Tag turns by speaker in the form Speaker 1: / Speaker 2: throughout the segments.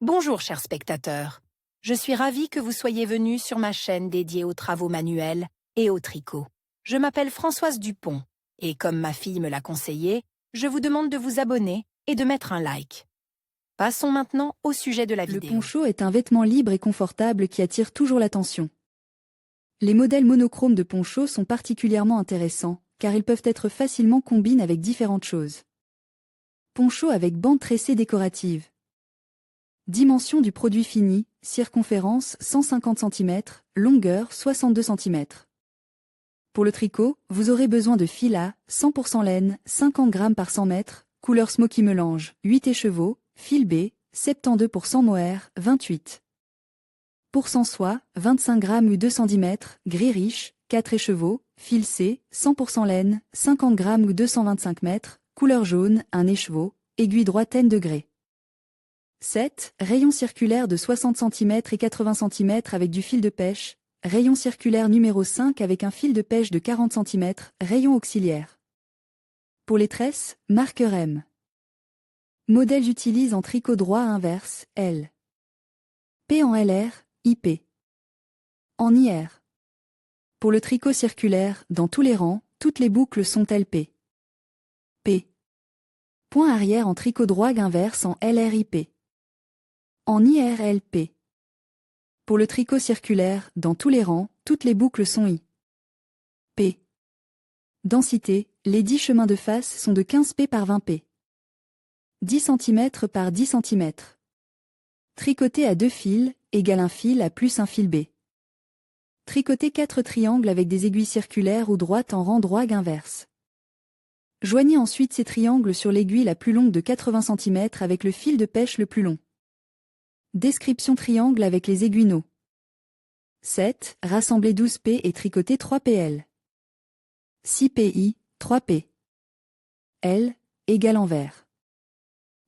Speaker 1: Bonjour chers spectateurs, je suis ravie que vous soyez venus sur ma chaîne dédiée aux travaux manuels et au tricot. Je m'appelle Françoise Dupont et comme ma fille me l'a conseillé, je vous demande de vous abonner et de mettre un like. Passons maintenant au sujet de la
Speaker 2: Le
Speaker 1: vidéo.
Speaker 2: poncho est un vêtement libre et confortable qui attire toujours l'attention. Les modèles monochromes de poncho sont particulièrement intéressants, car ils peuvent être facilement combinés avec différentes choses. Poncho avec bande tressée décorative. Dimension du produit fini, circonférence 150 cm, longueur 62 cm. Pour le tricot, vous aurez besoin de fil A, 100% laine, 50 g par 100 m, couleur smoky mélange, 8 écheveaux, fil B, 72% mohair, 28. % soie, 25 g ou 2 cm, gris riche, 4 écheveaux, fil C, 100% laine, 50 g ou 225 m, couleur jaune, 1 écheveau, aiguille droite N degrés. 7. Rayon circulaire de 60 cm et 80 cm avec du fil de pêche, rayon circulaire numéro 5 avec un fil de pêche de 40 cm, rayon auxiliaire. Pour les tresses, marqueur M. Modèle j'utilise en tricot droit inverse, L. P en LR, IP. En IR. Pour le tricot circulaire, dans tous les rangs, toutes les boucles sont LP. P. Point arrière en tricot droit inverse en LRIP. En IRLP. Pour le tricot circulaire, dans tous les rangs, toutes les boucles sont I. P. Densité, les 10 chemins de face sont de 15 P par 20 P. 10 cm par 10 cm. Tricoté à 2 fils, égale un fil A plus un fil B. Tricoter 4 triangles avec des aiguilles circulaires ou droites en rang droit inverse. Joignez ensuite ces triangles sur l'aiguille la plus longue de 80 cm avec le fil de pêche le plus long. Description triangle avec les aiguilles 7. Rassembler 12 P et tricoter 3 PL. 6 PI, 3 P. L, égale envers.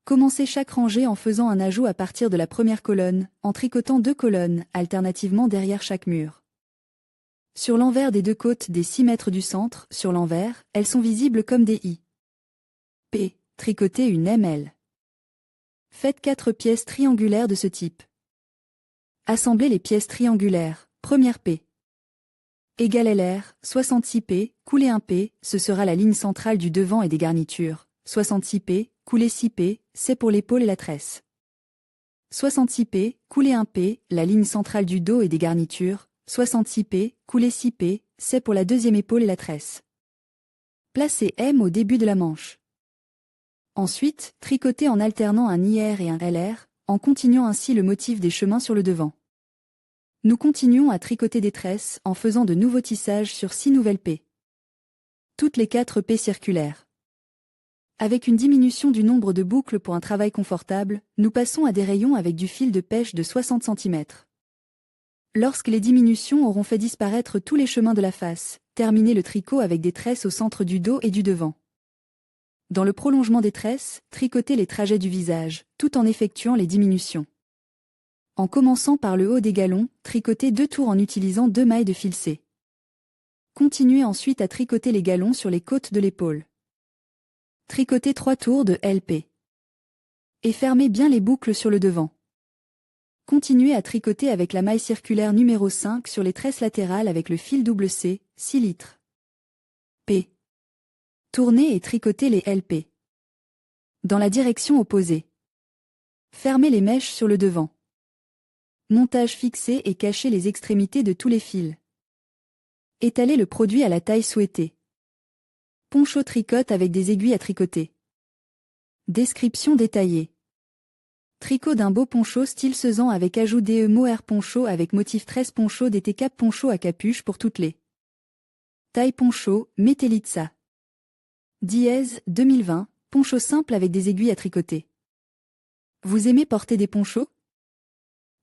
Speaker 2: Commencez chaque rangée en faisant un ajout à partir de la première colonne, en tricotant 2 colonnes, alternativement derrière chaque mur. Sur l'envers des 2 côtes des 6 mètres du centre, sur l'envers, elles sont visibles comme des I. P. Tricotez une ML. Faites 4 pièces triangulaires de ce type. Assemblez les pièces triangulaires, première P. Égale LR, 66 P, coulez 1 P, ce sera la ligne centrale du devant et des garnitures. 66 P, coulez 6 P, c'est pour l'épaule et la tresse. 66 P, coulez 1 P, la ligne centrale du dos et des garnitures. 66 P, coulez 6 P, c'est pour la deuxième épaule et la tresse. Placez M au début de la manche. Ensuite, tricotez en alternant un IR et un LR, en continuant ainsi le motif des chemins sur le devant. Nous continuons à tricoter des tresses en faisant de nouveaux tissages sur 6 nouvelles P. Toutes les 4 P circulaires. Avec une diminution du nombre de boucles pour un travail confortable, nous passons à des rayons avec du fil de pêche de 60 cm. Lorsque les diminutions auront fait disparaître tous les chemins de la face, terminez le tricot avec des tresses au centre du dos et du devant. Dans le prolongement des tresses, tricotez les trajets du visage, tout en effectuant les diminutions. En commençant par le haut des galons, tricotez 2 tours en utilisant 2 mailles de fil C. Continuez ensuite à tricoter les galons sur les côtes de l'épaule. Tricotez 3 tours de LP. Et fermez bien les boucles sur le devant. Continuez à tricoter avec la maille circulaire numéro 5 sur les tresses latérales avec le fil double C, 6 litres. P. Tournez et tricotez les LP. Dans la direction opposée. Fermez les mèches sur le devant. Montage fixé et cachez les extrémités de tous les fils. Étalez le produit à la taille souhaitée. Poncho tricote avec des aiguilles à tricoter. Description détaillée. Tricot d'un beau poncho style Sezan avec ajout DE mohair poncho avec motif 13 poncho d'été cap poncho à capuche pour toutes les tailles poncho, Metellitza. Dièse, 2020, poncho simple avec des aiguilles à tricoter. Vous aimez porter des ponchos?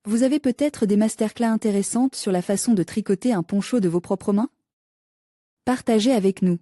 Speaker 2: Vous avez peut-être des masterclass intéressantes sur la façon de tricoter un poncho de vos propres mains? Partagez avec nous.